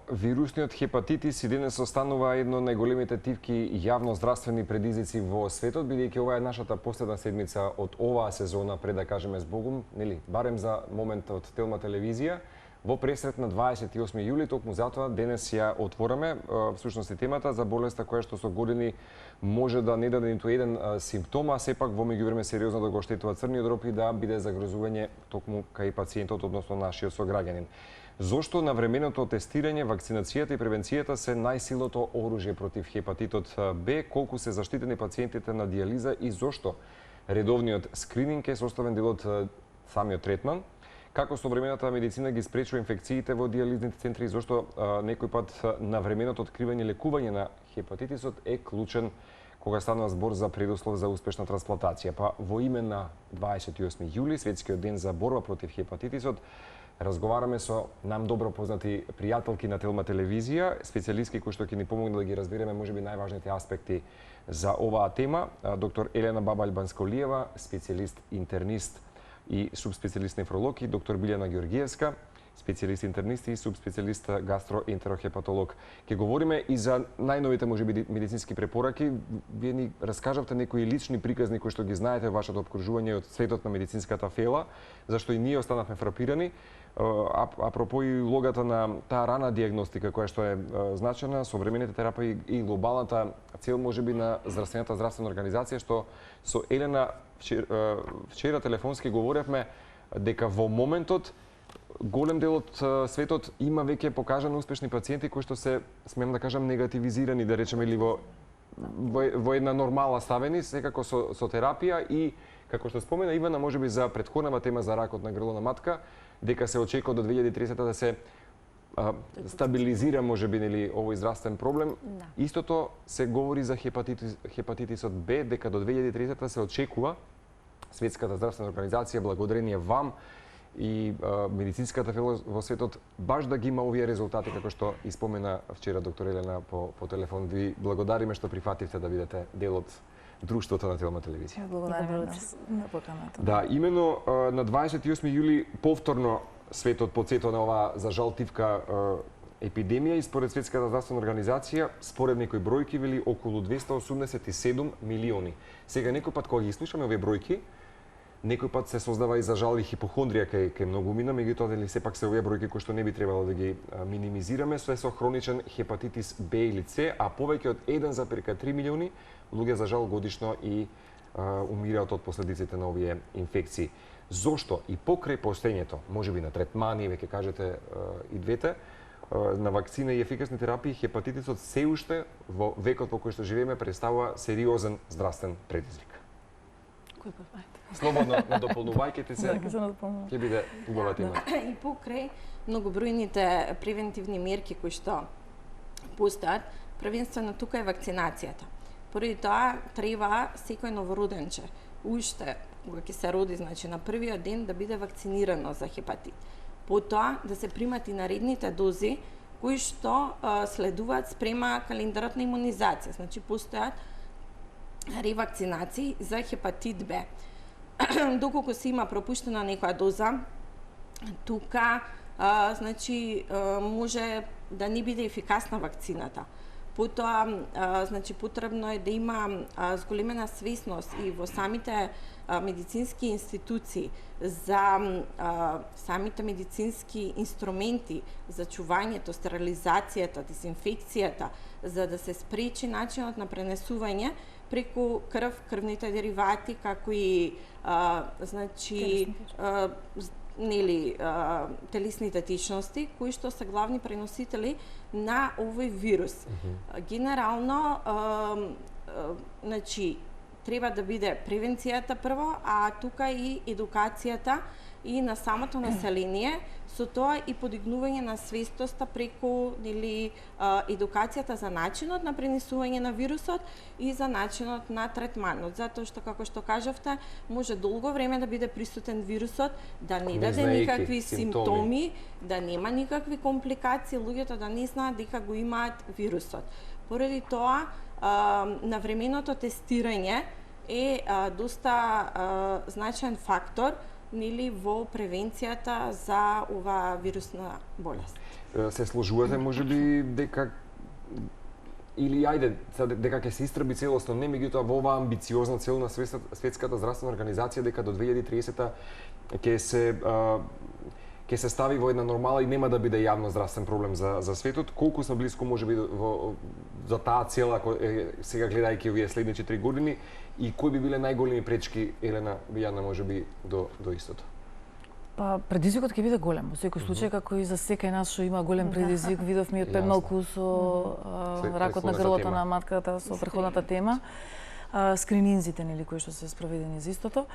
вирусниот хепатитис и денес останува едно од најголемите тивки јавно-здравствени предизвици во светот, бидејќи ова е нашата последна седмица од оваа сезона, пред да кажеме збогум, нели, барем за момент од Телма телевизија, во пресрет на 28 јули, токму затоа денес ја отвораме, всушност и темата за болеста која што со години може да не даде ниту еден симптом, а сепак во меѓувреме сериозно да го оштетува црниот дроб и да биде загрозување токму кај пациентот, односно нашиот сограѓанин. Зошто навременото тестирање, вакцинацијата и превенцијата се најсилното оружје против хепатитот Б, колку се заштитени пациентите на дијализа и зошто редовниот скрининг е составен дел од самиот третман, како современата медицина ги спречува инфекциите во дијализните центри и зошто некој пат навременото откривање и лекување на хепатитисот е клучен кога станува збор за предуслов за успешна трансплантација. Па во име на 28 јули, светскиот ден за борба против хепатитисот, разговараме со нам добро познати пријателки на Телма телевизија, специјалистки кои што ќе ни помогнат да ги разбереме можеби најважните аспекти за оваа тема. Доктор Елена Бабаљ-Бансколиева, специјалист интернист и субспецијалист нефролог, и доктор Билјана Ѓоргиевска, специјалист интернист и субспецијалист гастроентерохепатолог. Ќе говориме и за најновите можеби медицински препораки. Вие ни раскажавте некои лични приказни кои што ги знаете во вашето опкружување од светот на медицинската фела, зашто и ние останавме фрапирани. Апропо и улогата на таа рана диагностика која што е значена, современите терапии и глобалната цел можеби на здравствената организација, што со Елена вчера телефонски говоревме дека во моментот голем дел од светот има веќе покажани успешни пациенти кои што се, смеам да кажам, негативизирани, да речеме, или во една нормала ставени, секако со терапија и, како што спомена Ивана, можеби за претходната тема за ракот на грло на матка, дека се очекува до 2030 да се стабилизира можеби нели овој здравствен проблем. Да. Истото се говори за хепатитисот Б, дека до 2030 се очекува Светската здравствена организација, благодарение вам и медицинската фела во светот, баш да ги има овие резултати, како што испомена вчера доктор Елена по телефон. Ви благодариме што прифативте да бидете дел од друштвото на Телма телевизија. Благодариме на поканата. Да, имено на 28 јули повторно светот потсетува на оваа за жал тивка епидемија и според Светската здравствена организација, според некои бројки вели околу 287 милиони. Сега некој пат кога ги слушаме овие бројки, некој пат се создава и за жал и хипохондрија кај многумина, меѓутоа дали сепак се овие бројки кои што не би требало да ги минимизираме, се со хроничен хепатитис Б или С, а повеќе од 1,3 милиони луѓе за жал годишно и умираат од последиците на овие инфекции. Зошто и покрај постоењето, можеби на третмани, веќе кажете и двете, на вакцина и ефикасни терапии, хепатитисот се уште во векот во кој што живееме представува сериозен здравствен предизвик. Кој пат? Слободно надополнувајќите се, ќе биде убава тема. И покрај многобројните превентивни мерки кои што постојат, првенствено тука е вакцинацијата. Поради тоа треба секој новороденче уште кога ќе се роди, значи на првиот ден да биде вакцинирано за хепатит. Потоа да се примат и наредните дози кои што следуваат спрема календарот на имунизација. Значи постојат ревакцинации за хепатит Б. Доколку се има пропуштена некоја доза, тука значи може да не биде ефикасна вакцината. Потоа значи потребно е да има зголемена свесност и во самите медицински институции за самите медицински инструменти за чувањето, стерилизацијата, дезинфекцијата, за да се спречи начинот на пренесување преку крв, крвните деривати, како и значи телесните течности, кои што се главни преносители на овој вирус. Генерално, значи, треба да биде превенцијата прво, а тука и едукацијата и на самото население, со тоа и подигнување на свестоста преку едукацијата за начинот на пренесување на вирусот и за начинот на третманот, затоа што, како што кажавте, може долго време да биде присутен вирусот, да не даде никакви симптоми, да нема никакви компликации, луѓето да не знаат дека го имаат вирусот. Поради тоа, навременото тестирање е доста значаен фактор нели во превенцијата за оваа вирусна болест. Се сложувате можеби дека или ајде дека ќе се истраби целосно, не меѓутоа во оваа амбициозна цел на Светската здравствена организација дека до 2030 ќе се стави во една нормала и нема да биде јавно здравствен проблем за светот. Колку сме близко можеби за таа цел ако сега гледајќи овие следни 4 години и кои би биле најголеми пречки, Елена Бијана, можеби до истото? Па предизвикот ќе биде голем. Во секој случај, како и за секој нас што има голем предизвик, видовме од премалку со ракот на грлото на матката со претходната тема, скрининзите нели кои што се спроведени за истото.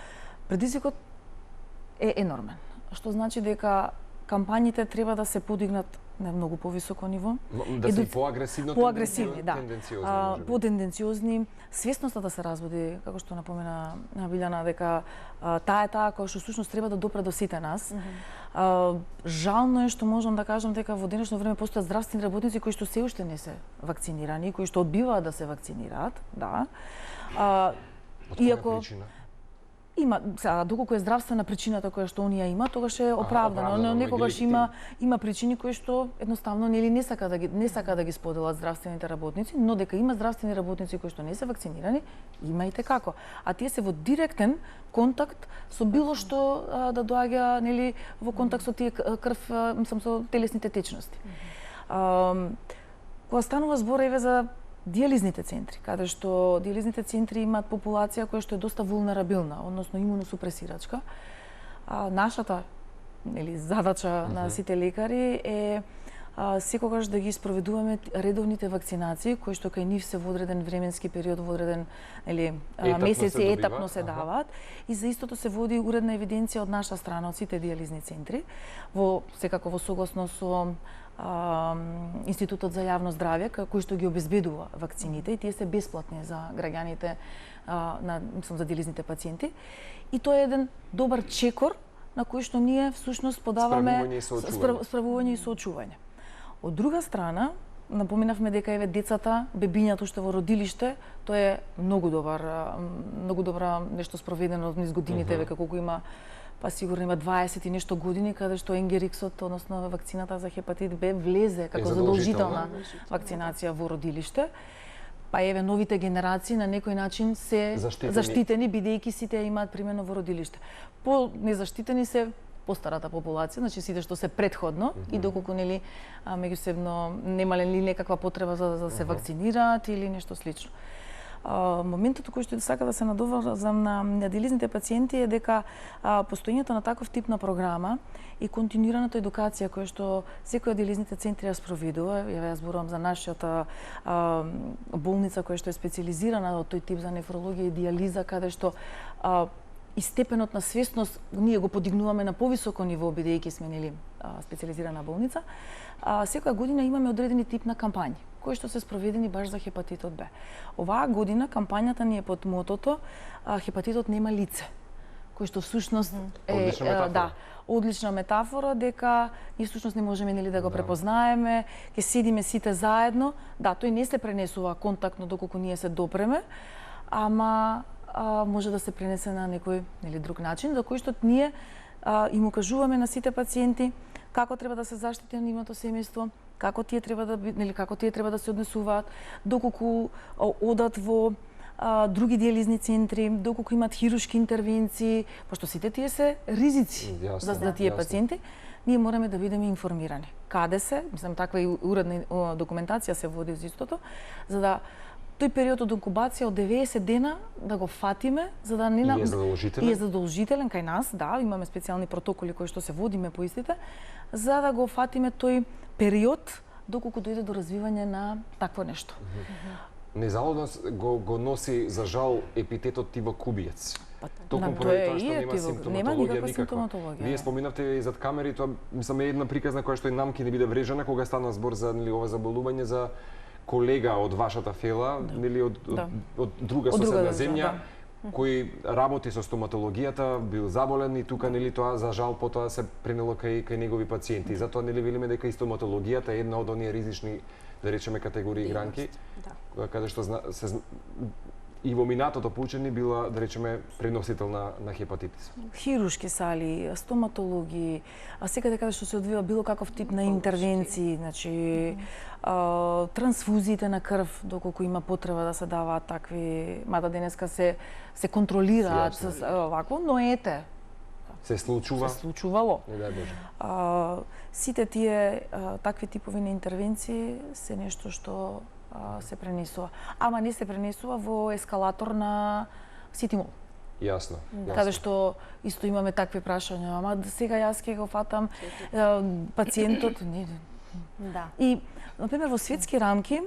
Предизвикот е енормен, што значи дека кампањите треба да се подигнат на многу повисоко ниво. Да се поагресивни, да. Потенденциозни, свесноста да се разводи, како што напомена Билјана, дека таа е таа која што всушност треба да допре до сите нас. Жално е што можам да кажам дека во денешно време постојат здравствени работници кои што се уште не се вакцинирани, кои што одбиваат да се вакцинираат, да. Од која причина? Има, сега, доколку е здравствена причината која што оние има, тогаш е оправдано, но некогаш има причини кои што едноставно нели не сака да ги споделат здравствените работници, но дека има здравствени работници кои што не се вакцинирани, има и како. А тие се во директен контакт со било што да доаѓа нели во контакт со тие крв, со телесните течности. Кога станува збор еве за дијализните центри, каде што дијализните центри имаат популација која што е доста вулнерабилна, односно имуносупресирачка. Нашата нели задача на сите лекари е секогаш да ги спроведуваме редовните вакцинации кои што кај нив се во одреден временски период, во одреден нели месеци етапно се даваат и за истото се води уредна евиденција од наша страна од сите дијализни центри секако во согласно со Институтот за јавно здравје кој што ги обезбедува вакцините и тие се бесплатни за граѓаните за дијализните пациенти и тоа е еден добар чекор на кој што ние всушност подаваме справување и соочување. Од друга страна, напоминавме дека еве децата, бебињата уште во родилиште, тоа е многу добра нешто спроведено низ годините, веќе колку има, па сигурно има 20 и нешто години каде што енгериксот, односно вакцината за хепатит Б влезе како задолжителна вакцинација во родилиште. Па еве новите генерации на некој начин се заштитени бидејќи сите имаат примено во родилиште. По незаштитени се постарата популација, значи сите што се претходно и доколку нели меѓусебно немале ли некаква потреба за да се вакцинираат или нешто слично. Моментот кој што сака да се надоврзам на дијализните пациенти е дека постоењето на таков тип на програма и континуираната едукација која што секој од дијализните центри ја спроведува, ја зборувам за нашата болница која што е специјализирана од тој тип за нефрологија и дијализа, каде што и степенот на свесност ние го подигнуваме на повисоко ниво бидејќи сме нели специјализирана болница. Секоја година имаме одредени тип на кампањи кои што се спроведени баш за хепатитот Б. Оваа година кампањата ни е под мотото хепатитот нема лице, кој што всушност е одлична метафора дека ние всушност не можеме нели да го препознаеме, ќе седиме сите заедно, тој не се пренесува контактно доколку ние се допреме, ама може да се пренесе на некој нели друг начин, за кој што ние им укажуваме на сите пациенти како треба да се заштити нивното семејство, како тие треба да се однесуваат, доколку одат во други дијализни центри, доколку имаат хируршки интервенции, пошто сите тие се ризици за тие пациенти, ние мораме да бидеме информирани. Каде се, таква и уредна документација се води за истото, за да тој период од инкубација од 90 дена да го фатиме, за да не е задолжителен кај нас, имаме специјални протоколи кои што се водиме по истите, за да го фатиме тој период доколку дојде до развивање на такво нешто. Незалудност го носи за жал епитетот тивокубиец. Токму поради тоа што нема симптоматологија никаква. Вие споминавте и зад камери, тоа е една приказна која што и нам ќе не биде врежана кога стана збор за ова заболување за колега од вашата фела, нели од друга соседна земја, кој работи со стоматологијата, бил заболен и тука нели тоа за жал потоа се пренело кај негови пациенти. Затоа нели велиме дека и стоматологијата е една од оние ризични, да речеме, категории гранки, каде што и во минатото поучени била, да речеме, преносител на хепатитис. Хирушки сали, стоматологи, а секаде каде што се одвива било каков тип на интервенции, значи трансфузиите на крв, доколку има потреба да се даваат такви, мада денеска се контролираат вакво, но ете, се случувало. Не дај Боже. Сите тие такви типови на интервенции се нешто што се пренесува. Ама не се пренесува во ескалатор на Сити Мол. Јасно. Каде што исто имаме такви прашања, ама сега јас ќе го фатам пациентот, не. Да. И например во светски рамки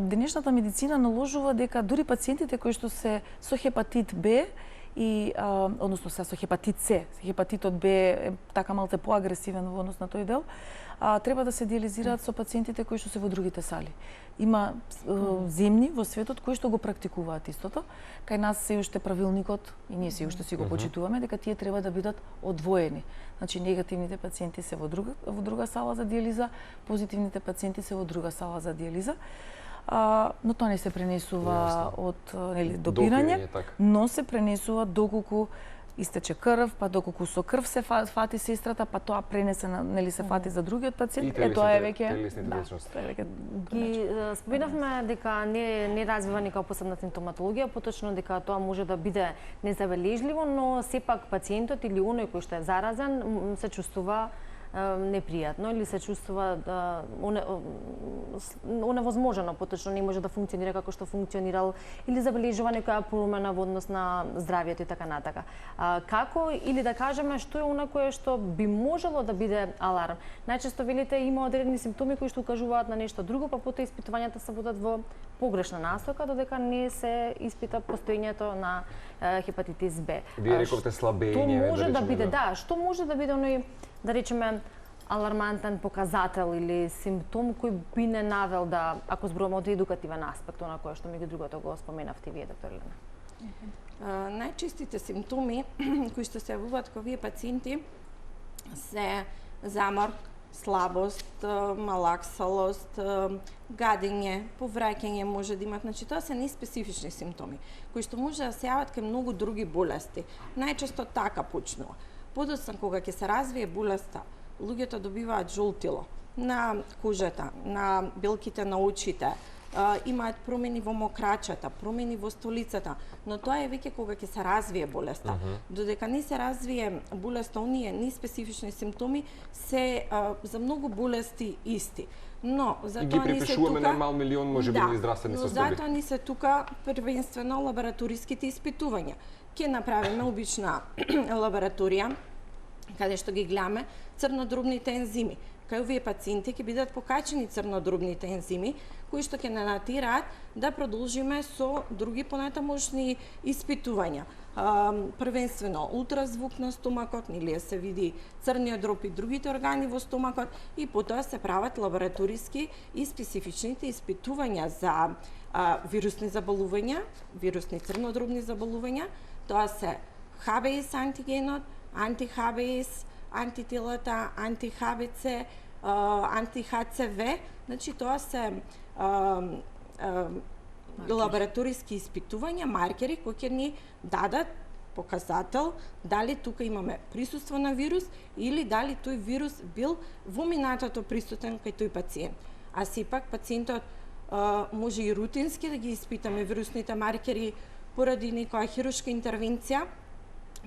денешната медицина наложува дека дури пациентите кои што се со хепатит Б и односно со хепатит С, хепатитот Б е така малце поагресивен во однос на тој дел, треба да се диализираат со пациентите кои што се во другите сали. Има земји во светот кои што го практикуваат истото. Кај нас се уште правилникот и ние се уште си го почитуваме дека тие треба да бидат одвоени. Значи негативните пациенти се во друга сала за диализа, позитивните пациенти се во друга сала за диализа. Но тоа не се пренесува од допирање, но се пренесува доколку истече крв, па доколку со крв се фати сестрата, па тоа пренесе се фати за другиот пациент, тоа е веќе ги споменавме дека не развива никаква посебна симптоматологија, поточно дека тоа може да биде незабележливо, но сепак пациентот или оној кој што е заразен се чувствува непријатно или се чувствува оневозможено, поточно не може да функционира како што функционирал или забележува некоја промена во однос на здравјето и така натака. Како или да кажеме што е она кое што би можело да биде аларм? Најчесто велите има одредени симптоми кои што укажуваат на нешто друго, па потоа испитувањата се водат во погрешна насока додека не се испита постоењето на хепатитис Б. Вие рековте слабење, може да биде, да, што може да биде оној, да речеме, алармантен показател или симптом кој би не навел да, ако зборуваме од едукативен аспект, на кое што меѓу другото го споменавте вие, доктор Елена? Најчестите симптоми кои што се јавуваат кога вие пациенти се замор, слабост, малаксалост, гадење, повраќање може да имат. Значи тоа се неспецифични симптоми кои што може да се јават кај многу други болести. Најчесто така почнува. Подоцна кога ќе се развие болеста, луѓето добиваат жолтило на кожата, на белките на очите, имаат промени во мокрачата, промени во столицата, но тоа е веќе кога ќе се развие болеста. Додека не се развие болеста, оние неспецифични симптоми се за многу болести исти. Но за тоа не се тука на мал милион можеби здравствени состојби. Но затоа не се тука првенствено лабораториските испитувања. Ќе направиме обична лабораторија каде што ги гледаме црнодробните ензими. Кај овие пациенти ќе бидат покачени црнодробните ензими кои што ќе натираат да продолжиме со други понатамошни испитувања. Првенствено ултразвук на стомакот, или се види црниот дроб и другите органи во стомакот, и потоа се прават лабораториски и специфичните испитувања за вирусни заболувања, вирусни црнодробни заболувања. Тоа се ХБС антигенот, анти-ХБС, антителата, анти-ХБЦ, анти-ХЦВ, значи тоа се лабораториски испитувања, маркери кои ќе ни дадат показател дали тука имаме присуство на вирус или дали тој вирус бил во минатото присутен кај тој пациент. А сепак пациентот може и рутински да ги испитаме вирусните маркери поради некоја хируршка интервенција,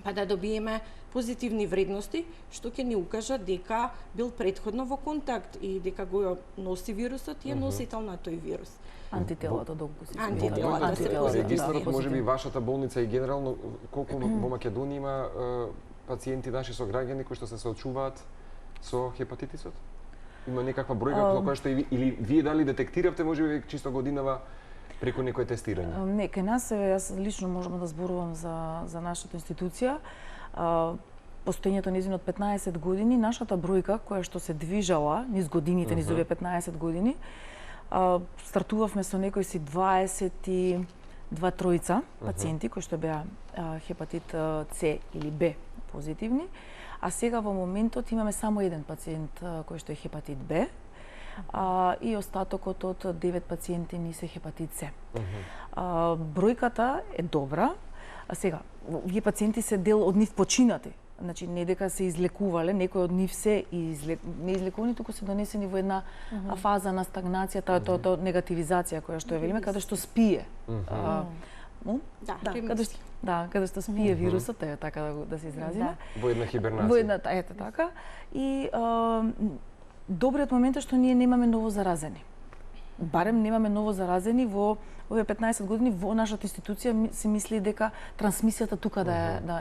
па да добиеме позитивни вредности, што ќе ни укажат дека бил претходно во контакт и дека го носи вирусот и е носител на тој вирус. Антителото доколку се регистарот, можеби вашата болница и генерално колку во Македонија има пациенти наши со граѓани кои што се соочуваат со хепатитисот? Има некаква бројка која што или вие дали детектиравте можеби чисто годинава преку некој тестирање? Не, кај нас јас лично можам да зборувам за нашата институција. Постоењето нејзино од 15 години, нашата бројка која што се движала низ годините, низ овие 15 години, стартувавме со некои си 22 тројца пациенти кои што беа хепатит С или Б позитивни, а сега во моментот имаме само еден пациент кој што е хепатит Б. и остатокот од 9 пациенти ни се хепатит С. Бројката е добра. А сега, овие пациенти се дел од нив починати. Значи, не дека се излекувале, некои од нив се не излекувани, туку се донесени во една фаза на стагнација, тоа негативизација која што ја велиме, каде што спие. Каде што спие вирусот, е така да се изразиме. Во една хибернација. Во една, ете така. И добриот момент е што ние немаме ново заразени. Барем немаме ново заразени во овие 15 години во нашата институција се мисли дека трансмисијата тука да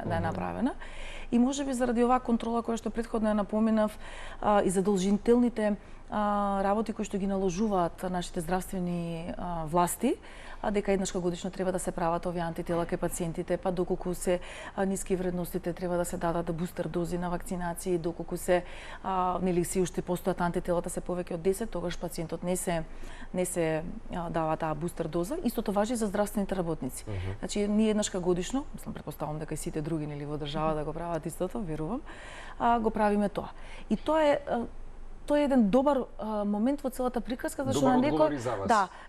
е направена. И можеби заради оваа контрола која што претходно ја напоменав и задолжителните работи кои што ги наложуваат нашите здравствени власти, дека еднашка годишно треба да се прават овие антитела кај пациентите, па доколку се ниски вредностите треба да се дадат бустер дози на вакцинации, доколку се нели си уште постојат антителата се повеќе од 10, тогаш пациентот не се дава таа бустер доза. Истото важи за здравствените работници. Значи ние еднашка годишно, мислам претпоставувам дека и сите други нели во држава да го прават истото, верувам, го правиме тоа. И тоа е еден добар момент во целата приказка, зашто на некој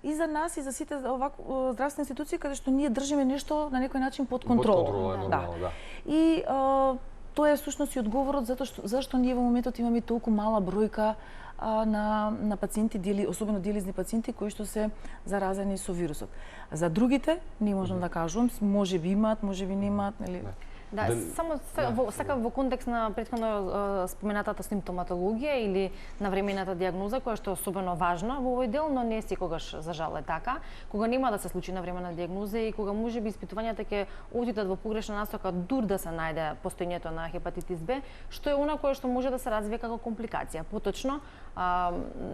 и за нас и за сите овакви здравствени институции каде што ние држиме нешто на некој начин под контрола. Под контрола, нормално, да. И тоа е всушност и одговорот зашто ние во моментот имаме толку мала бројка на пациенти, особено диализни пациенти кои што се заразени со вирусот. За другите не можам да кажувам, можеби имаат, можеби немаат, нели. Да, само сакам во контекст на претходно споменатата симптоматологија или навремената диагноза, која што е особено важна во овој дел, но не секогаш за жал е така. Кога нема да се случи навремена диагноза и кога можеби испитувањата ќе отидат во погрешна насока дур да се најде постоењето на хепатитис Б, што е она кое што може да се развие како компликација. Поточно,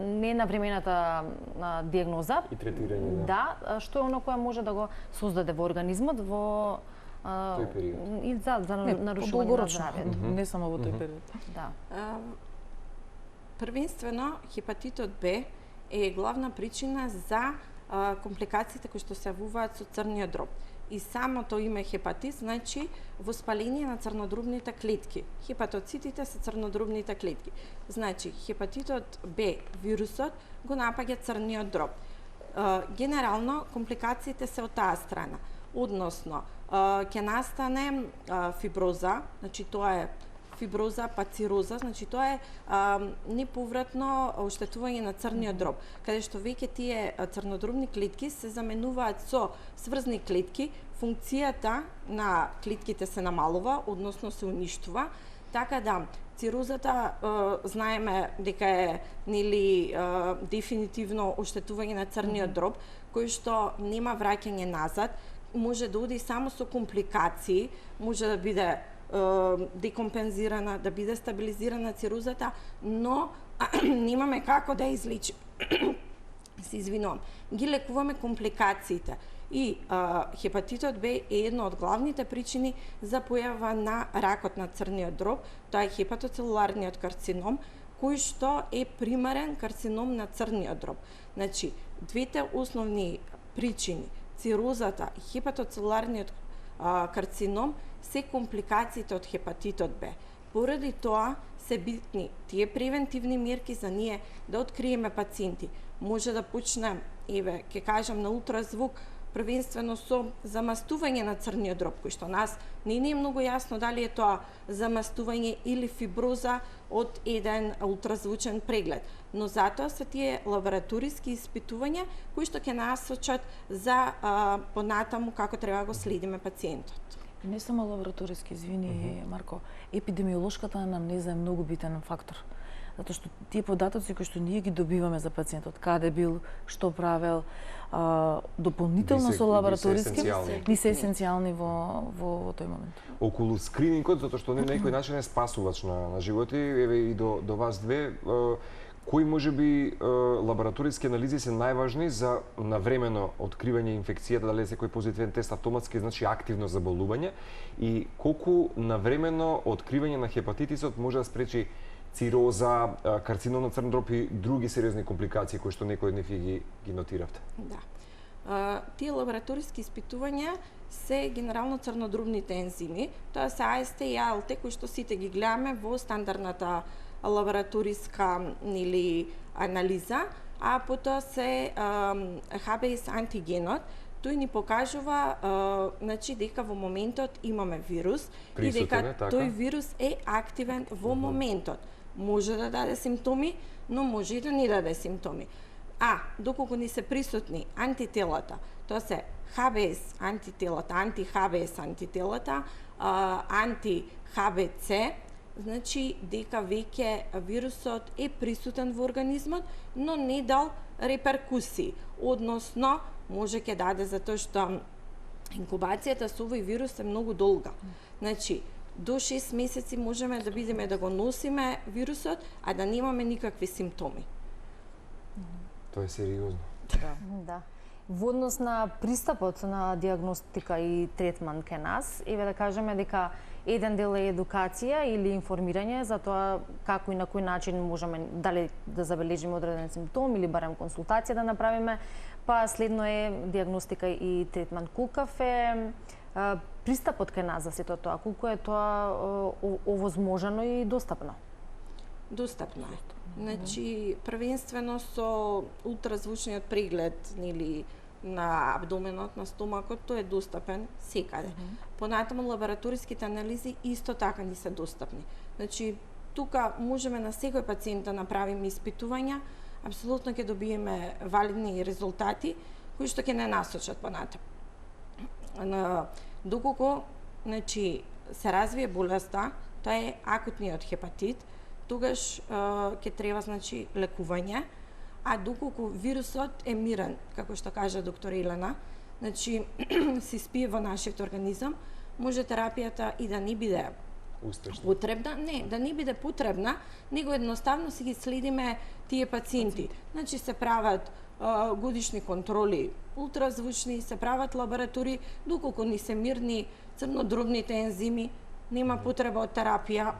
не навремената диагноза и третирање. Да, што е она кое може да го создаде во организмот во тој период. И за нарушување на здравјето. Не само во тој период. Да. Првенствено, хепатитот Б е главна причина за компликациите кои што се јавуваат со црниот дроб. И самото име хепатит значи воспаление на црнодробните клетки. Хепатоцитите се црнодробните клетки. Значи, хепатитот Б, вирусот, го напаѓа црниот дроб. Генерално, компликациите се од таа страна. Односно, ќе настане фиброза, значи тоа е фиброза, па цироза, значи тоа е неповратно оштетување на црниот дроб, каде што веќе тие црнодробни клетки се заменуваат со сврзни клетки, функцијата на клетките се намалува, односно се уништува, така да цирозата знаеме дека е нели дефинитивно оштетување на црниот дроб, кој што нема враќање назад, може да оди само со компликации, може да биде декомпензирана, да биде стабилизирана цирозата, но немаме како да излечи. Се извинувам. Ги лекуваме компликациите. И хепатитот Б е една од главните причини за појава на ракот на црниот дроб, тоа е хепатоцелуларниот карцином, кој што е примарен карцином на црниот дроб. Значи, двете основни причини, цирозата и хепатоцелуларниот карцином, се компликациите од хепатитот Б. Поради тоа се битни тие превентивни мерки за ние да откриеме пациенти. Може да почнем, ќе кажам на ултразвук, првенствено со замастување на црниот дроб, кој што нас не е многу јасно дали е тоа замастување или фиброза од еден ултразвучен преглед. Но затоа се тие лабораториски испитувања кои што ќе насочат за понатаму како треба го следиме пациентот. Не само лабораториски, извини, Марко, епидемиолошката анамнеза е многу битен фактор. Затоа што тие податоци кои што ние ги добиваме за пациентот, каде бил, што правел, дополнително со лабораториски, ни се есенцијални во тој момент. Околу скринингот, затоа што на некој начин е спасувач на животи, еве и до вас две, кои можеби лабораториски анализи се најважни за навремено откривање инфекцијата, дали е секој позитивен тест автоматски, значи активно заболување, и колку навремено откривање на хепатитисот може да спречи цироза, карцином на црн дроб и други сериозни компликации кои што некои од нив ги нотиравте. Да. Тие лабораториски испитувања се генерално црнодробните ензими, тоа се АСТ и АЛТ кои што сите ги гледаме во стандардната лабораториска или анализа, а потоа се HBS антигенот, тој ни покажува значи дека во моментот имаме вирус и дека тој вирус е активен во моментот. Може да даде симптоми, но може и да не даде симптоми. А доколку ни се присутни антителата, тоа се HBS антителата, анти-HBS антителата, анти-HBC, значи дека веќе вирусот е присутен во организмот, но не дал реперкусии, односно може ќе даде затоа што инкубацијата со овој вирус е многу долга. Значи, до 6 месеци можеме да бидеме да го носиме вирусот, а да немаме никакви симптоми. Тоа е сериозно. Да. Во однос на пристапот на диагностика и третман кај нас, еве да кажеме дека еден дел е едукација или информирање за тоа како и на кој начин можеме дали да забележиме одреден симптом или барем консултација да направиме, па следно е диагностика и третман. Колкав е пристапот кај нас за сето тоа? Колку е тоа овозможено и достапно? Достапно е. Значи, првенствено со ултразвучниот преглед, нели, на абдоменот, на стомакот, тој е достапен секаде. Понатаму лабораториските анализи исто така ни се достапни. Значи, тука можеме на секој пациент да направиме испитувања, апсолутно ќе добиеме валидни резултати кои што ќе не насочат понатаму. Доколку, значи, се развие болеста, тоа е акутниот хепатит, тогаш ќе треба, значи, лекување, а доколку вирусот е мирен, како што кажа доктор Елена, значи се спие во нашиот организам, може терапијата и да не биде успешна. Потребна, не, да не биде потребна, него едноставно си ги следиме тие пациенти. Значи се прават годишни контроли, ултразвучни, се прават лаборатории, доколку ни се мирни црнодробните ензими, нема потреба од терапија.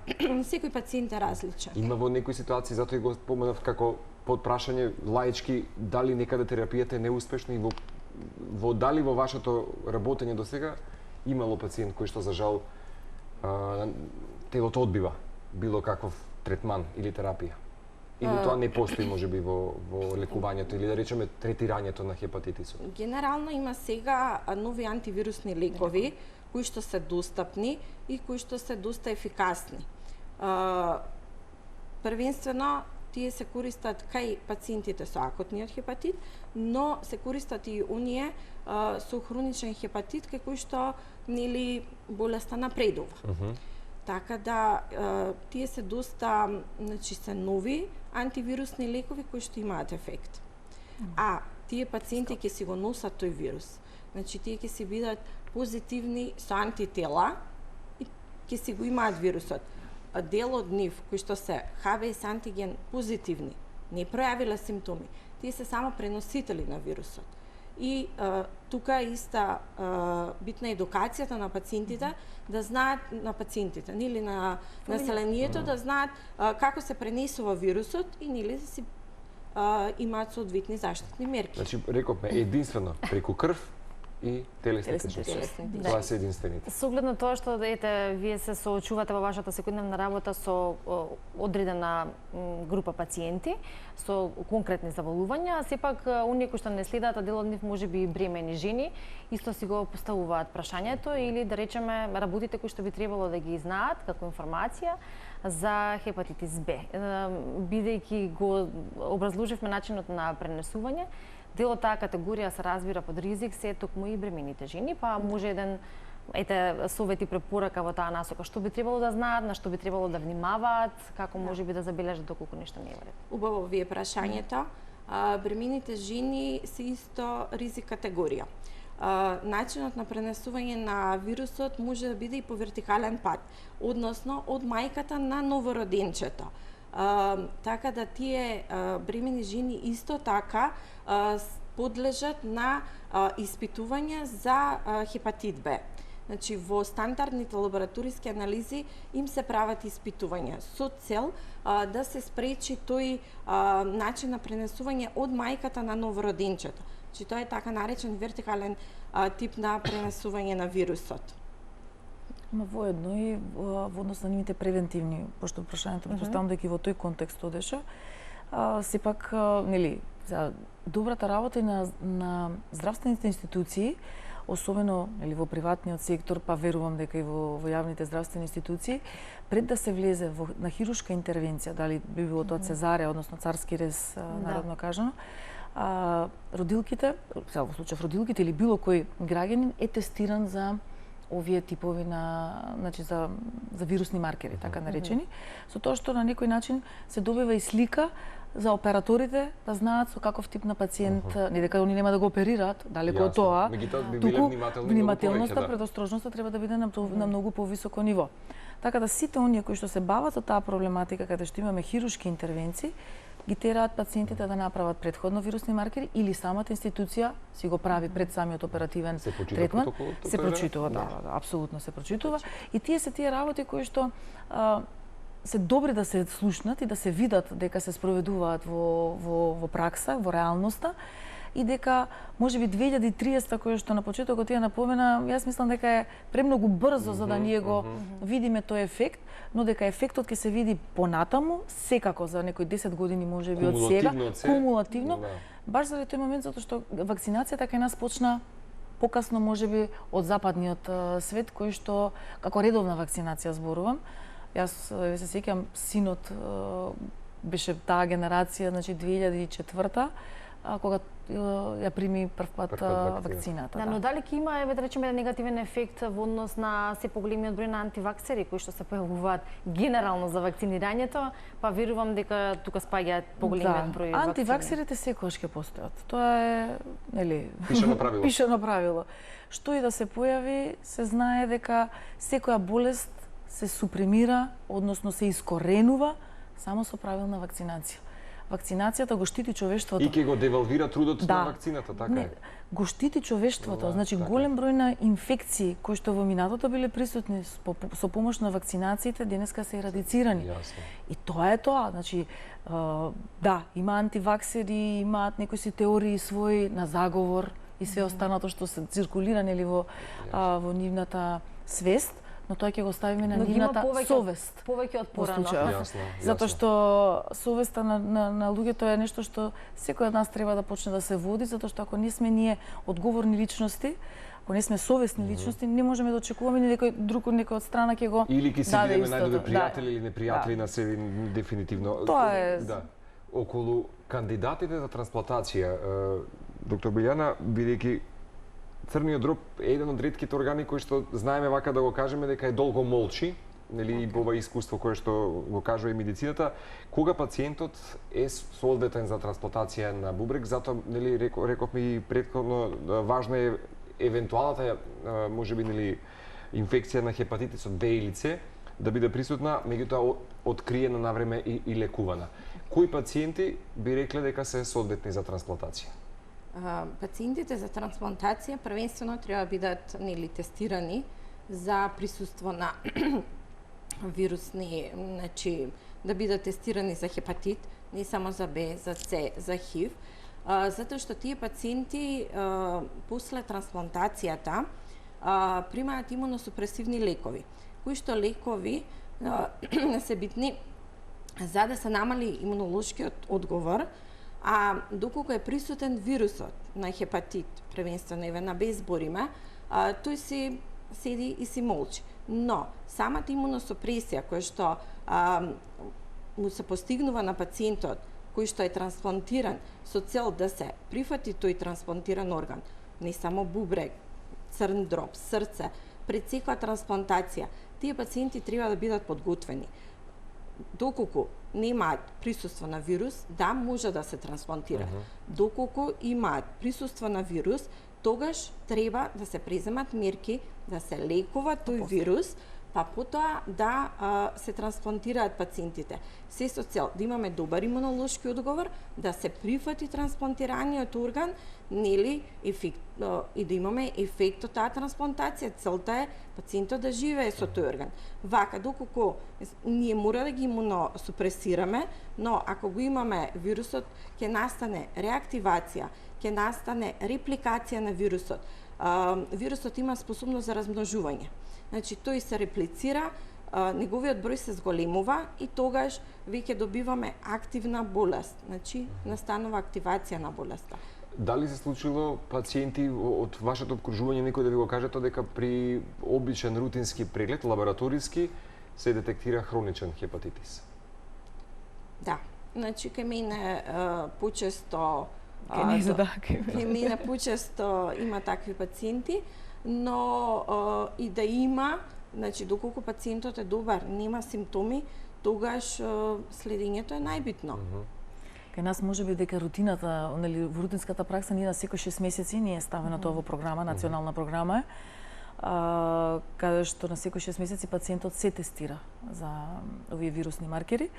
Секој пациент е различен. Има во некои ситуации, затоа и го споменав како подпрашање лаички, дали некаде терапијата е неуспешна и дали во вашето работење до сега имало пациент кој што за жал телото одбива било каков третман или терапија? Или тоа не постои можеби во лекувањето или да речеме третирањето на хепатитисот? Генерално има сега нови антивирусни лекови кои што се достапни и кои што се доста ефикасни. Првенствено тие се користат кај пациентите со акутниот хепатит, но се користат и оние со хроничен хепатит кај кои што нели болеста напредува. Така да тие се доста, значи се нови антивирусни лекови кои што имаат ефект. А тие пациенти ќе си го носат тој вирус. Значи тие ќе си бидат позитивни со антитела и ќе си го имаат вирусот. Дел од нив кои што се HBS антиген позитивни, не пројавиле симптоми, тие се само преносители на вирусот. И тука е иста битна едукацијата на пациентите, да знаат на пациентите, нели на населението, да знаат како се пренесува вирусот и нели да си имаат соодветни заштитни мерки. Значи, рековме, единствено преку крв и телесни течности. Тоа се единствените. Со оглед на тоа што ете вие се соочувате во вашата секојдневна работа со одредена група пациенти со конкретни заболувања, сепак оние кои што не следат, а дел од нив можеби и бремени жени, исто си го поставуваат прашањето или да речеме работите кои што би требало да ги знаат како информација за хепатитис Б. Бидејќи го образложивме начинот на пренесување, дел од таа категорија се разбира под ризик се токму и бремените жени, па може еден совет и препорака во таа насока, што би требало да знаат, на што би требало да внимаваат, како можеби да забележат доколку нешто не е во ред. Убаво ви е прашањето. Бремените жени се исто ризик категорија. Начинот на пренесување на вирусот може да биде и по вертикален пат, односно од мајката на новороденчето. Така да тие бремени жени исто така подлежат на испитување за хепатит Б. Значи, во стандардните лабораториски анализи им се прават испитувања со цел да се спречи тој начин на пренесување од мајката на новороденчето. Значи, тоа е така наречен вертикален тип на пренесување на вирусот. Ма воедно и во однос на нивните превентивни, пошто прашањето предпоставам дека и во тој контекст одеше, сепак нели за добрата работа и на здравствените институции, особено нели во приватниот сектор, па верувам дека и во јавните здравствени институции, пред да се влезе на хируршка интервенција, дали би било тоа цезареја, односно царски рез, народно кажано, родилките, сега во случај родилките или било кој граѓанин е тестиран за овие типови значи за вирусни маркери, така наречени, со тоа што на некој начин се добива и слика за операторите да знаат со каков тип на пациент, не дека они нема да го оперираат, далеко од тоа, туку внимателноста, предострожноста треба да биде на многу повисоко ниво. Така да сите оние кои што се бават со таа проблематика, каде што имаме хируршки интервенции, ги тераат пациентите да направат предходно вирусни маркери или самата институција си го прави пред самиот оперативен третман. Се прочитува, да, апсолутно се прочитува. И тие се тие работи кои што се добри да се слушнат и да се видат дека се спроведуваат во пракса, во реалноста, и дека можеби 2030 кој што на почетокот ја напомена, јас мислам дека е премногу брзо за да ние го видиме тој ефект, но дека ефектот ќе се види понатаму, секако за некои 10 години можеби од сега, кумулативно, баш заради тој момент затоа што вакцинацијата кај нас почна покасно можеби од западниот свет, кој што како редовна вакцинација зборувам. Јас се сеќам, синот беше таа генерација, значи 2004 кога ја прими првпат вакцината. Да, но дали ќе има, да речеме, негативен ефект во однос на се поголемиот број на антиваксери кои што се појавуваат генерално за вакцинирањето, па верувам дека тука спаѓаат поголемиот број вакцини. Антиваксерите секогаш ќе постојат. Тоа е, нели, пишано правило. Пишано правило. Што и да се појави, се знае дека секоја болест се супремира, односно се искоренува само со правилна вакцинација. Вакцинацијата го штити човештвото. И ќе го девалвира трудот на вакцината, така е. Го штити човештвото, значи така голем број на инфекции кои што во минатото биле присутни со помош на вакцинациите, денеска се ерадицирани. Јасно. И тоа е тоа, значи да, има антиваксери, имаат некои си теории своји на заговор и се останато што се циркулира нели во нивната свест, но тоа ќе го ставиме на нивната совест. Повеќе отпорано. Затоа што совеста на луѓето е нешто што секој од нас треба да почне да се води, затоа што ако не сме ние одговорни личности, ако не сме совесни личности, не можеме да очекуваме ни некој од страна ќе го или ќе се бидеме најдобри пријатели или непријатели на себе, дефинитивно. Тоа е. Да. Околу кандидатите за трансплантација, доктор Билјана, бидејќи црниот дроб е еден од ретките органи кои што знаеме вака да го кажеме дека е долго молчи, нели, и ова искуство кое што го кажува и медицината, кога пациентот е соодветен за трансплантација на бубрек, затоа нели рековме и претходно важна е евентуалната можеби нели инфекција на хепатитисот Б или С да биде присутна, меѓутоа откриена на време и лекувана. Кои пациенти би рекле дека се соодветни за трансплантација? Пациентите за трансплантација првенствено треба да бидат нели тестирани за присуство на вирусни, значи да бидат тестирани за хепатит, не само за Б, за С, за ХИВ, затоа што тие пациенти после трансплантацијата примаат имуносупресивни лекови, кои што лекови се битни за да се намали имунолошкиот одговор, а доколку е присутен вирусот на хепатит, првенствено еве на Б збориме, тој си седи и си молчи. Но самата имуносупресија која што му се постигнува на пациентот кој што е трансплантиран со цел да се прифати тој трансплантиран орган, не само бубрек, црн дроб, срце, пред секоја трансплантација, тие пациенти треба да бидат подготвени. Доколку немаат присуство на вирус, да, може да се трансплантира. Доколку имаат присуство на вирус, тогаш треба да се преземат мерки да се лекува тој вирус, па потоа да се трансплантираат пациентите. Се со цел да имаме добар имунолошки одговор, да се прифати трансплантираниот орган, нели, и да имаме ефект од таа трансплантација. Целта е пациентот да живее со тој орган. Вака, доколку ние мора да ги имуносупресираме, но ако го имаме вирусот, ќе настане реактивација, ќе настане репликација на вирусот. Вирусот има способност за размножување. Значи, тој се реплицира неговиот број се зголемува и тогаш веќе добиваме активна болест, значи настанува активација на болеста. Дали се случило пациенти од вашето обкружување некој да ви го каже тоа дека при обичен рутински преглед, лабораториски, се детектира хроничен хепатитис? Да, значи кај мене почесто Кај мене почесто има такви пациенти, но и да има, значи доколку пациентот е добар, нема симптоми, тогаш следењето е најбитно. Кај нас можеби дека рутината, нели во рутинската пракса ние на секој 6 месеци ние ставаме тоа во програма, национална програма е, каде што на секој 6 месеци пациентот се тестира за овие вирусни маркери,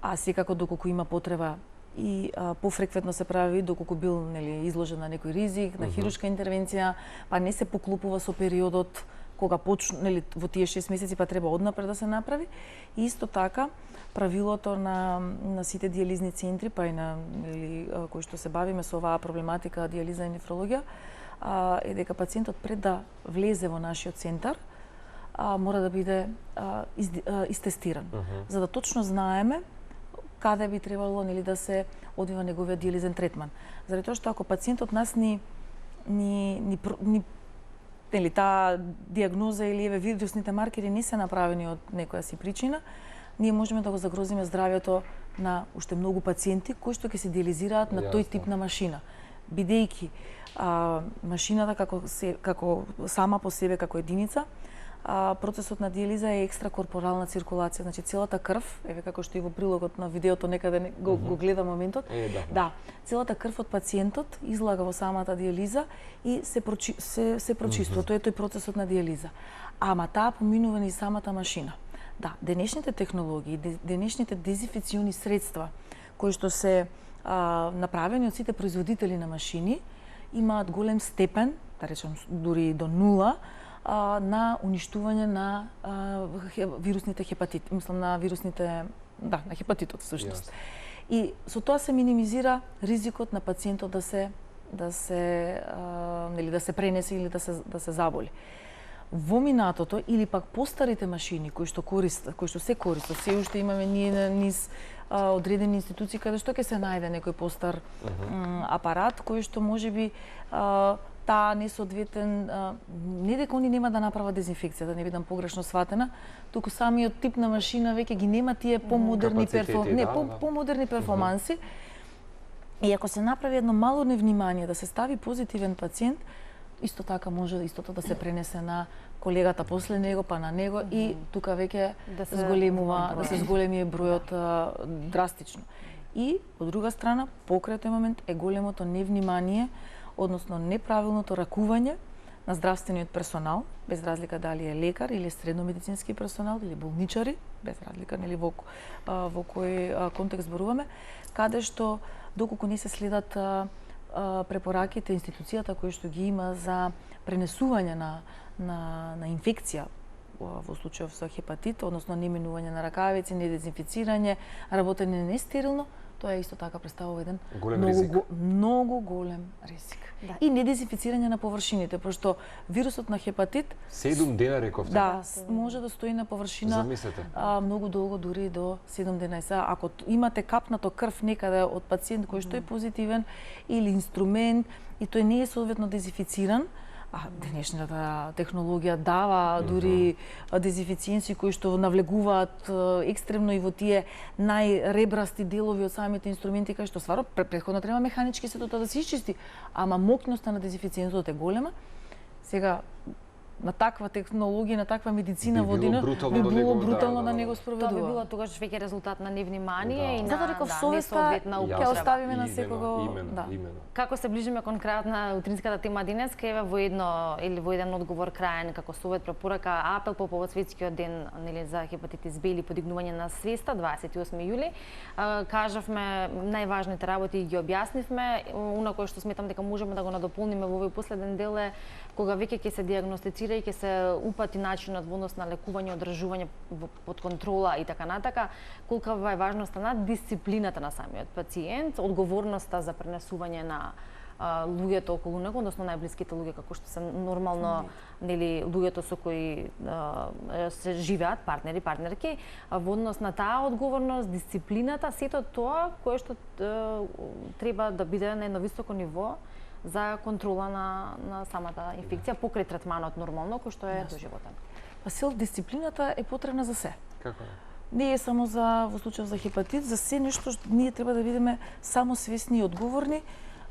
а секако доколку има потреба и пофреквентно се прави доколку бил нели изложен на некој ризик, на хируршка интервенција, па не се поклопува со периодот кога почне, нели во тие 6 месеци па треба однапред да се направи. И исто така правилото на сите диализни центри, па и на нели кои што се бавиме со оваа проблематика диализа и нефрологија, е дека пациентот пред да влезе во нашиот центар мора да биде истестиран, за да точно знаеме каде би требало нели да се одвива неговиот диализен третман. Заради тоа што ако пациентот нас нели таа диагноза или еве вирусните маркери не се направени од некоја си причина, ние можеме да го загрозиме здравјето на уште многу пациенти кои што ќе се диализираат на тој тип на машина, бидејќи машината како сама по себе како единица, процесот на диализа е екстракорпорална циркулација, значи целата крв, еве како што и во прилогот на видеото некаде го гледа моментот. Да, целата крв од пациентот излага во самата диализа и се прочиствува. Тоа е тој процесот на диализа. Ама таа поминува низ самата машина. Да, денешните технологии, денешните дезинфекциони средства кои што се направени од сите производители на машини имаат голем степен, да речем дури до нула, на уништување на вирусните хепатити, мислам на вирусните, на хепатитот всушност. И со тоа се минимизира ризикот на пациентот да се пренесе или да се заболи. Во минатото или пак постарите машини кои што се користат, се уште имаме ние низ одредени институции каде што ќе се најде некој постар апарат кој што можеби таа несоодветен, не дека они нема да направат дезинфекција, да не бидам погрешно сватена, туку самиот тип на машина веќе ги нема тие помодерни помодерни перформанси. И ако се направи едно мало невнимание да се стави позитивен пациент, исто така може истото да се пренесе на колегата после него, па на него и тука веќе да се зголеми бројот драстично. И од друга страна, покрај тој момент е големото невнимание, односно неправилното ракување на здравствениот персонал, без разлика дали е лекар или средномедицински персонал или болничари, без разлика нели во кој контекст зборуваме, каде што доколку не се следат препораките институцијата кои што ги има за пренесување на инфекција во случајов со хепатит, односно неменување на ракавици, недезинфицирање, работење нестерилно, тоа исто така представува еден многу голем ризик. Да. И недезинфицирање на површините, пошто вирусот на хепатит 7 дена рековте. Да, може да стои на површина многу долго, дури до 7 дена. Ако имате капнато крв некаде од пациент кој што е позитивен или инструмент и тој не е соодветно дезинфициран, денешната технологија дава дури дезинфициенци кои што навлегуваат екстремно и во тие најребрасти делови од самите инструменти, кај што стварно претходно треба механички сето тоа да се исчисти, ама моќноста на дезинфициенцот е голема. Сега на таква технологија, на таква медицина во денот би било брутално да не го спроведува. Тоа би било тогаш веќе резултат на невнимание и на затоа реков совеста ќе оставиме на секого. Имено. Како се ближиме кон крајот на утринската тема денеска, еве во еден одговор крајен како совет препорака апел по повод светскиот ден нели за хепатитис Б или подигнување на свеста 28 јули, кажавме најважните работи и ги објаснивме. Она кое што сметам дека можеме да го надополниме во овој последен дел е кога веќе ќе се диагностицира и ќе се упати начинот во однос на лекување, одржување под контрола и така натака, колкава е важноста на дисциплината на самиот пациент, одговорноста за пренесување на луѓето околу него, односно најблиските луѓе како што се нормално нели луѓето со кои се живеат, партнери, партнерки, во однос на таа одговорност, дисциплината, сето тоа кое што треба да биде на едно високо ниво за контрола на самата инфекција покрај третманот нормално кој што е доживотен. Па дисциплината е потребна за се. Како е? Не е само во случај за хепатит, за се нешто што ние треба да бидеме само свесни и одговорни,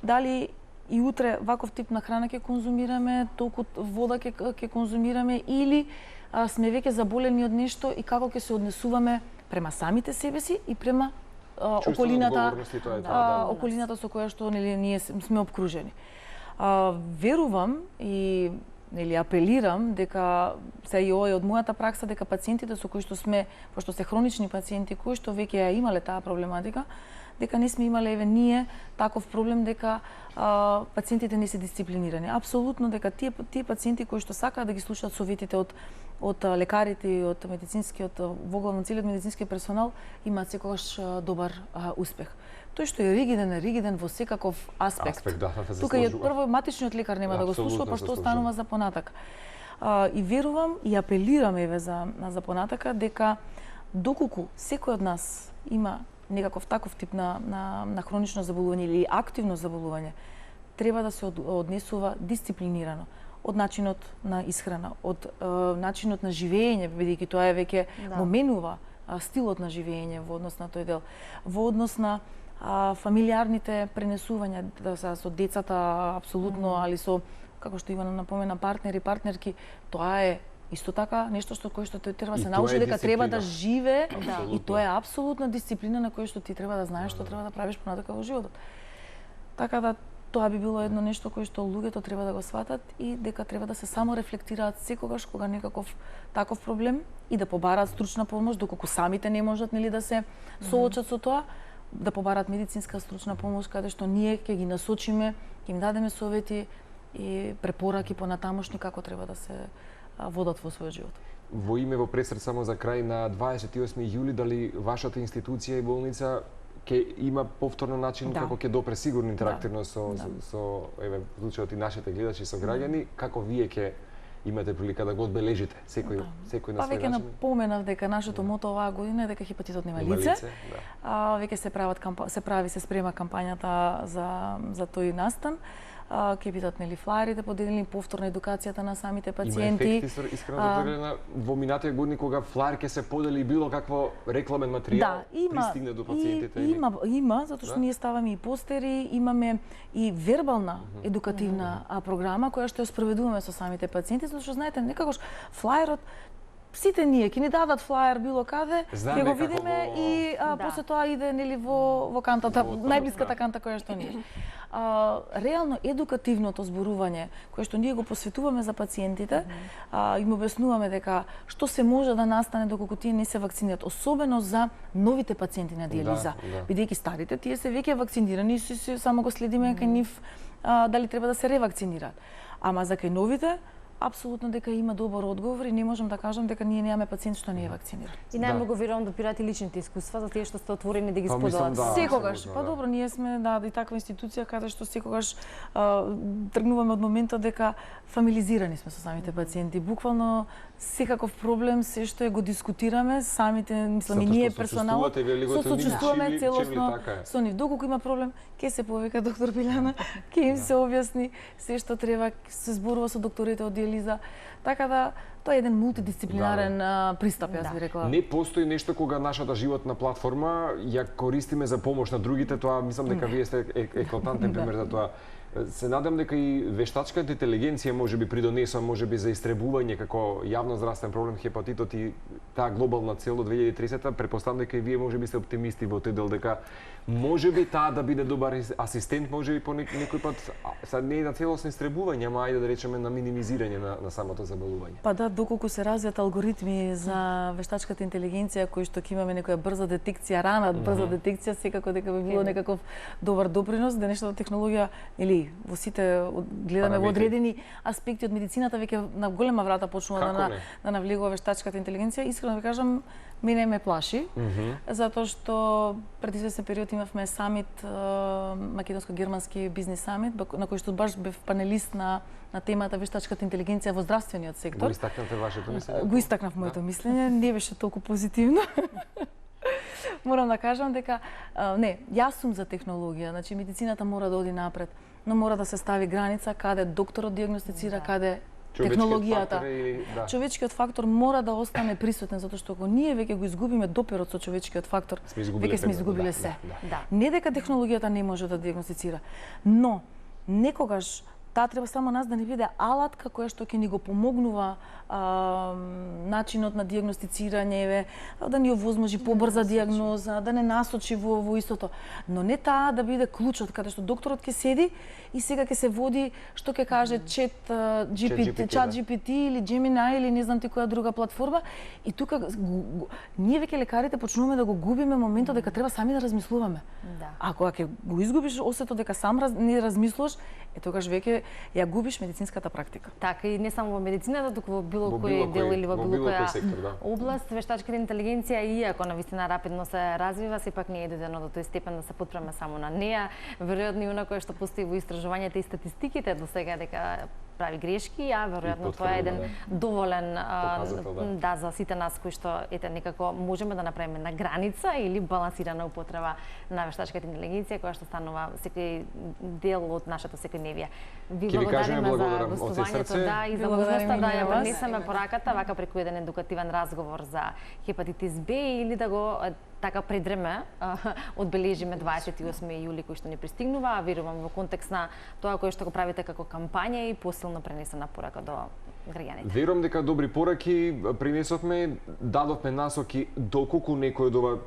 дали и утре ваков тип на храна ќе конзумираме, толку вода ќе конзумираме или сме веќе заболени од нешто и како ќе се однесуваме према самите себе си и према околината со која што нели ние сме обкружени. Верувам и нели апелирам дека се и ова е од мојата пракса дека пациентите со кои што сме, пошто се хронични пациенти кои што веќе ја имале таа проблематика, дека не сме имале ние таков проблем дека пациентите не се дисциплинирани. Апсолутно дека тие пациенти кои што сакаат да ги слушаат советите од лекарите и од медицинскиот, воглавно целиот медицински персонал, имаат секогаш добар успех. Тој што е ригиден во секаков аспект. Тука и прво матичниот лекар нема да го слуша, па што останува за понатак. И верувам и апелирам еве за понатака дека доколку секој од нас има некаков таков тип на хронично заболување или активно заболување, треба да се однесува дисциплинирано од начинот на исхрана, од начинот на живење, бидејќи тоа е веќе го менува стилот на живење во однос на тој дел, во однос на фамилиарните пренесувања со децата апсолутно, али со, како што Ивана напомена, партнери, партнерки, тоа е исто така нешто што кој што тој треба се научи дека треба да живее и тоа е апсолутна дисциплина на која што ти треба да знаеш што треба да правиш понатака во животот. Така да тоа би било едно нешто кое што луѓето треба да го сватат и дека треба да се само рефлектираат секогаш кога некаков таков проблем и да побараат стручна помош доколку самите не можат нели да се соочат со тоа, да побараат медицинска стручна помош каде што ние ќе ги насочиме, ќе им дадеме совети и препораки понатамошни како треба да се водат во својот живот. Во име во пресред само за крај на 28 јули, дали вашата институција и болница ќе има повторно начин како ќе допре сигурно интерактивно со еве случајот и нашите гледачи со граѓани, како вие ќе имате прилика да го одбележите секој на свој начин? Веќе напоменав дека нашето мото оваа година е дека хепатитот нема лице. Веќе се спрема кампањата за тој настан. Ќе бидат нели флаерите поделени, повторна едукацијата на самите пациенти. Има ефекти искрено во минатите години кога флаер ќе се подели било какво рекламен материјал пристигне до пациентите? Има, затоа што ние ставаме и постери, имаме и вербална едукативна програма која што ја спроведуваме со самите пациенти, затоа што знаете некогаш флаерот сите ние ќе ни дадат флаер било каде, ќе го видиме и после тоа иде нели во кантата, најблиската канта која што ни е. Реално едукативното зборување кое што ние го посветуваме за пациентите, им објаснуваме дека што се може да настане доколку тие не се вакцинират, особено за новите пациенти на диализа. Бидејќи старите тие се веќе вакцинирани и само го следиме кај нив дали треба да се ревакцинираат. Ама за кај новите апсолутно дека има добар одговор и не можам да кажам дека ние немаме пациент што не е вакциниран. И најмногу верувам да пирате личните искуства за тие што сте отворени да ги споделат. Секогаш. Па добро, ние сме и таква институција каде што секогаш тргнуваме од моментот дека фамилизирани сме со самите пациенти. Буквално секаков проблем се што го дискутираме, самите, мислам и ние персоналот сочувствуваме целосно со нив. Доколку има проблем, ќе се повика доктор Билјана, ќе им се објасни се што треба, се зборува со докторите од диализа. Така да тоа е еден мултидисциплинарен пристап, јас би рекла. Не постои нешто кога нашата животна платформа ја користиме за помош на другите, тоа мислам дека вие сте еклатантен пример за тоа. Се надам дека и вештачката интелигенција можеби придонесува можеби за истребување како јавно здравствен проблем хепатитот и таа глобална цел до 2030, претпоставам дека и вие можеби сте оптимисти во тој дел дека можеби таа да биде добар асистент, можеби по некој пат са не на целосно истребување, ама ајде да речеме на минимизирање на самото заболување. Па да, доколку се развијат алгоритми за вештачката интелигенција кои што ќе имаме некоја брза детекција, рана брза детекција, секако дека би било некаков добар допринос, денешната технологија или во сите гледаме во одредени аспекти од медицината веќе на голема врата почнува да навлегува вештачката интелигенција. Искрено ви кажам, Мене ме плаши, затоа што пред известен период имавме самит, македонско-германски бизнис самит, на кој што баш бев панелист на темата вештачката интелигенција во здравствениот сектор. Го истакнавте вашето мислење? Го истакнав моето мислење, не беше толку позитивно. Морам да кажам дека не, јас сум за технологија, значи медицината мора да оди напред, но мора да се стави граница каде докторот диагностицира, каде технологијата. Човечкиот фактор мора да остане присутен, затоа што ако ние веќе го изгубиме доперот со човечкиот фактор, веќе сме изгубиле се. Не дека технологијата не може да диагностицира, но некогаш таа треба само нас да ни биде алатка која што ќе ни го помогнува начинот на диагностицирање, да ни овозможи побрза диагноза, да не насочи во истото. Но не таа да биде клучот, каде што докторот ќе седи и сега ќе се води што ќе каже чат GPT или Gemini или не знам ти која друга платформа. И тука ние веќе лекарите почнуваме да го губиме моментот дека треба сами да размислуваме. Ако ќе го изгубиш осетот дека сам не размислуваш, тогаш веќе ја губиш медицинската практика. Така и не само во медицината, туку во било кој дел или во било која област, вештачката интелигенција, иако навистина рапидно се развива, сепак не е додено до тој степен да се потпреме само на неа. Веројатно и она кое што постои во истражувањата и статистиките до сега дека прави грешки, а веројатно тоа е еден доволен за сите нас кои што некако можеме да направиме на граница или балансирана употреба на вештачката интелигенција која што станува секој дел од нашата секојдневие. Ви благодариме за гостувањето, и за можноста да ја пренесеме пораката вака преку еден едукативен разговор за хепатитис Б или да го така предреме одбележиме 28 јули кој што ни пристигнува, верувам во контекст на тоа кој што го правите како кампања и посилно пренесена порака до граѓаните. Верувам дека добри пораки пренесовме, дадовме насоки доколку некој од ова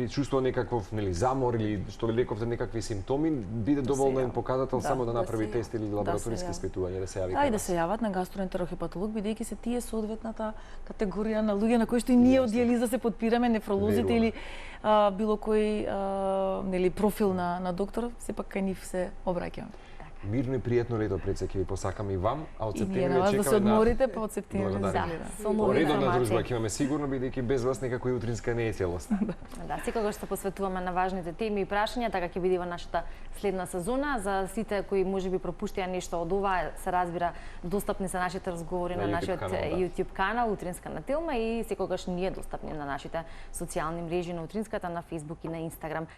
чувствува некаков замор или што лековте некакви симптоми, биде доволно показател само да направи тест или лабораториски испитување, да се јави. И да се јават на гастроентерохепатолог, бидејќи се тие соодветната категорија на луѓе на кои што и ние од дијализа се подпираме, нефролозите или било кој профил на доктор, сепак кај нив се обраќаме. Мирно и пријатно лето пред се ќе ви посакам и вам, а од септември чекаме да се одморите, па од септември со нови редовна дружба ќе имаме сигурно, бидејќи без вас некако и утринска не е целосна. Секогаш се посветуваме на важните теми и прашања, така ќе биде во нашата следна сезона. За сите кои можеби пропуштија нешто од ова, се разбира, достапни се нашите разговори на нашиот YouTube канал Утринска на Телма и секогаш ние достапни на нашите социјални мрежи на Утринската, на Facebook и на Instagram.